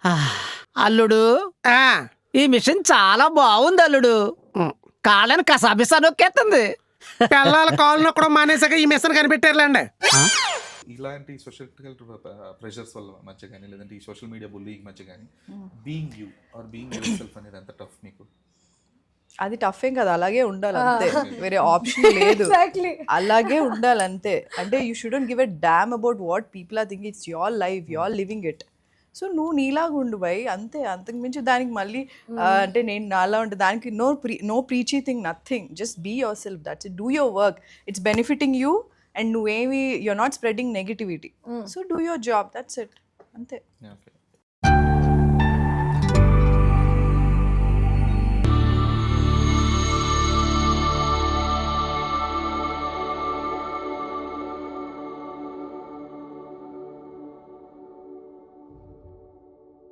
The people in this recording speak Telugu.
ఆ, అల్లుడు ఆ, ఈ మిషన్ చాలా బాగుంది అల్లుడు. ఉమ్. కాళ్ళని కసాబిసా నొక్కేస్తుంది. పిల్లల కాళ్ళు నొక్కడం మానేసాక ఈ మిషన్ కనిపెట్టారులేండి. ఇలాంటి సోషల్ ప్రెషర్స్ వల్ల మధ్య కానీ లేదంటే ఈ సోషల్ మీడియా బుల్లింగ్ మధ్య కానీ being you or being yourself అనేది ఎంత టఫ్ మీకు? అది టఫ్ ఏం కదా, అలాగే ఉండాలి అంతే, వేరే ఆప్షన్ లేదు. Exactly. అలాగే ఉండాలి అంతే. అంటే you shouldn't give a damn about what people are thinking. It's your life, you are living it. So నువ్వు నీలాగా ఉండు బై, అంతే. అంతకు మించి దానికి మళ్ళీ అంటే నేను నాలా ఉంటే దానికి no preachy thing, nothing. Just be yourself, that's it. Do your work, it's benefiting you and నువ్వేమి you're not spreading negativity. So do your job, that's it, అంతే. ఓకే.